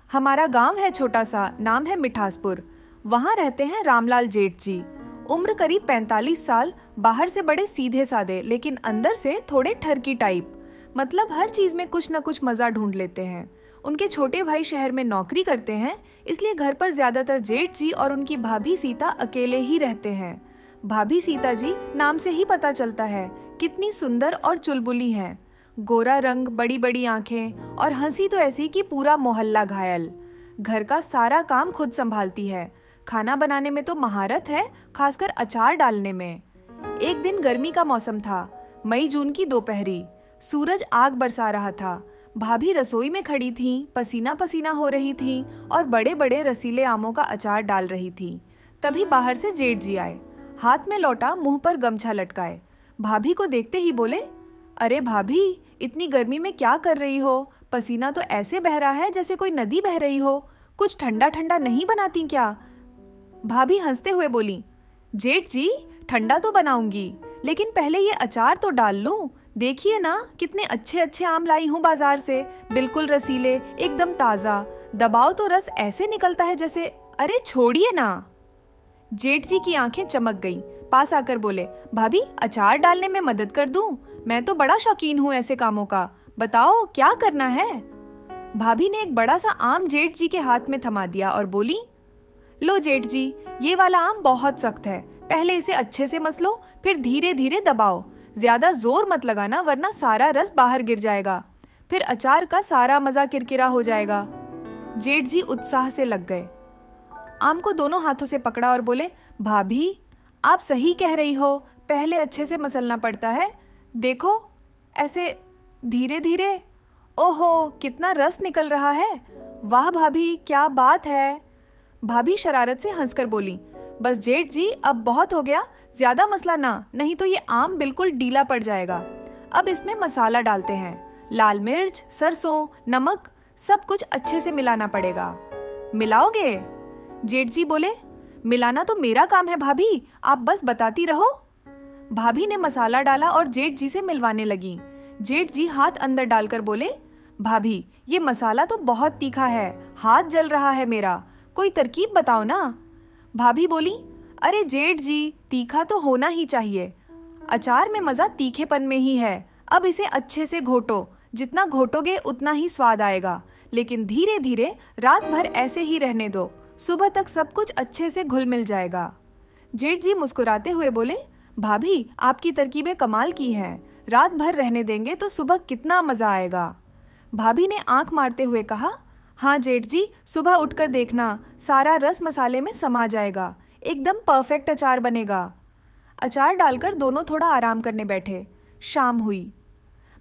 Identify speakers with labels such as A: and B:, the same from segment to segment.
A: हमारा गांव है छोटा सा, नाम है मिठासपुर। वहाँ रहते हैं रामलाल जेठ जी। उम्र करीब 45 साल। बाहर से बड़े सीधे साधे, लेकिन अंदर से थोड़े ठरकी टाइप। मतलब हर चीज में कुछ न कुछ मजा ढूंढ लेते हैं। उनके छोटे भाई शहर में नौकरी करते हैं, इसलिए घर पर ज्यादातर जेठ जी और उनकी भाभी सीता अकेले ही रहते हैं। भाभी सीता जी नाम से ही पता चलता है कितनी सुंदर और चुलबुली हैं। गोरा रंग, बड़ी बड़ी आंखें और हंसी तो ऐसी कि पूरा मोहल्ला घायल। घर का सारा काम खुद संभालती है। खाना बनाने में तो महारत है, खासकर अचार डालने में। एक दिन गर्मी का मौसम था, मई जून की दोपहरी। सूरज आग बरसा रहा था। भाभी रसोई में खड़ी थीं, पसीना पसीना हो रही थीं और बड़े बड़े रसीले आमों का अचार डाल रही थीं। तभी बाहर से जेठ जी आए, हाथ में लौटा, मुंह पर गमछा लटकाए। भाभी को देखते ही बोले, अरे भाभी, इतनी गर्मी में क्या कर रही हो? पसीना तो ऐसे बह रहा है जैसे कोई नदी बह रही हो। कुछ ठंडा ठंडा नहीं बनाती क्या? भाभी हंसते हुए बोली, जेठ जी, ठंडा तो बनाऊंगी, लेकिन पहले ये अचार तो डाल लूं। देखिए ना, कितने अच्छे अच्छे आम लाई हूँ बाजार से, बिल्कुल रसीले, एकदम ताजा। दबाओ तो रस ऐसे निकलता है जैसे। अरे छोड़िए ना। जेठ जी की आंखें चमक गईं, पास आकर बोले, भाभी, अचार डालने में मदद कर दूं? मैं तो बड़ा शौकीन हूँ ऐसे कामों का। बताओ क्या करना है? भाभी ने एक बड़ा सा आम जेठ जी के हाथ में थमा दिया और बोली, लो जेठ जी, ये वाला आम बहुत सख्त है। पहले इसे अच्छे से मस लो, फिर धीरे धीरे दबाओ। ज्यादा जोर मत लगाना, वरना सारा रस बाहर गिर जाएगा। फिर अचार का सारा मजा किरकिरा हो जाएगा। जेठ जी उत्साह से लग गए। आम को दोनों हाथों से पकड़ा और बोले, भाभी, आप सही कह रही हो, पहले अच्छे से मसलना पड़ता है। देखो, ऐसे धीरे धीरे। ओहो, कितना रस निकल रहा है। वाह भाभी, क्या बात है। भाभी शरारत से हंसकर बोली, बस जेठ जी, अब बहुत हो गया, ज्यादा मसला ना, नहीं तो ये आम बिल्कुल ढीला पड़ जाएगा। अब इसमें मसाला डालते हैं। लाल मिर्च, सरसों, नमक, सब कुछ अच्छे से मिलाना पड़ेगा। मिलाओगे? जेठ जी बोले, मिलाना तो मेरा काम है भाभी, आप बस बताती रहो। भाभी ने मसाला डाला और जेठ जी से मिलवाने लगी। जेठ जी हाथ अंदर डालकर बोले, भाभी, ये मसाला तो बहुत तीखा है, हाथ जल रहा है मेरा, कोई तरकीब बताओ ना। भाभी बोली, अरे जेठ जी, तीखा तो होना ही चाहिए। अचार में मजा तीखेपन में ही है। अब इसे अच्छे से घोटो, जितना घोटोगे उतना ही स्वाद आएगा। लेकिन धीरे धीरे रात भर ऐसे ही रहने दो, सुबह तक सब कुछ अच्छे से घुल मिल जाएगा। जेठ जी मुस्कुराते हुए बोले, भाभी, आपकी तरकीबें कमाल की हैं। रात भर रहने देंगे तो सुबह कितना मजा आएगा। भाभी ने आंख मारते हुए कहा, हाँ जेठ जी, सुबह उठकर देखना, सारा रस मसाले में समा जाएगा, एकदम परफेक्ट अचार बनेगा। अचार डालकर दोनों थोड़ा आराम करने बैठे। शाम हुई।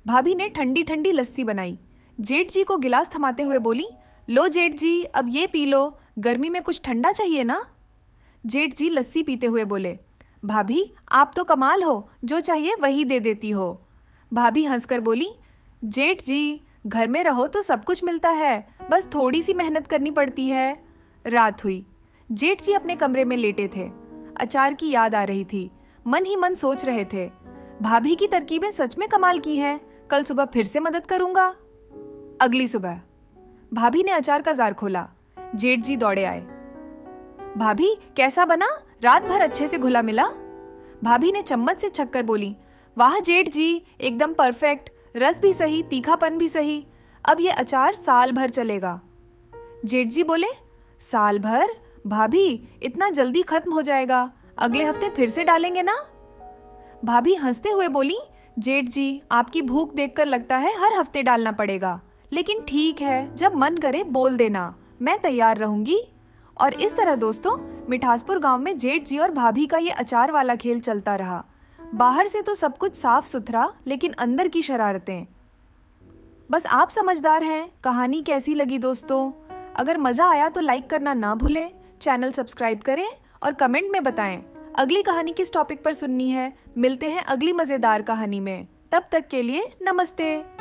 A: भाभी ने ठंडी ठंडी लस्सी बनाई। जेठ जी को गिलास थमाते हुए बोली, लो जेठ जी, अब ये पी लो, गर्मी में कुछ ठंडा चाहिए ना। जेठ जी लस्सी पीते हुए बोले, भाभी, आप तो कमाल हो, जो चाहिए वही दे देती हो। भाभी हंसकर बोली, जेठ जी, घर में रहो तो सब कुछ मिलता है, बस थोड़ी सी मेहनत करनी पड़ती है। रात हुई। जेठ जी अपने कमरे में लेटे थे। अचार की याद आ रही थी। मन ही मन सोच रहे थे, भाभी की तरकीबें सच में कमाल की हैं, कल सुबह फिर से मदद करूंगा। अगली सुबह भाभी ने अचार का जार खोला। जेठ जी दौड़े आए। भाभी, कैसा बना? रात भर अच्छे से घुला मिला? भाभी ने चम्मच से छक्कर बोली, वाह जेठ जी, एकदम परफेक्ट, रस भी सही, तीखापन भी सही। अब ये अचार साल भर चलेगा। जेठ जी बोले, साल भर? भाभी, इतना जल्दी खत्म हो जाएगा, अगले हफ्ते फिर से डालेंगे ना। भाभी हंसते हुए बोली, जेठ जी, आपकी भूख देखकर लगता है हर हफ्ते डालना पड़ेगा, लेकिन ठीक है, जब मन करे बोल देना, मैं तैयार रहूंगी। और इस तरह दोस्तों, मिठासपुर गांव में जेठ जी और भाभी का ये अचार वाला खेल चलता रहा। बाहर से तो सब कुछ साफ सुथरा, लेकिन अंदर की शरारतें। बस आप समझदार हैं। कहानी कैसी लगी दोस्तों? अगर मजा आया तो लाइक करना ना भूलें, चैनल सब्सक्राइब करें और कमेंट में बताएं अगली कहानी किस टॉपिक पर सुननी है। मिलते हैं अगली मजेदार कहानी में। तब तक के लिए नमस्ते।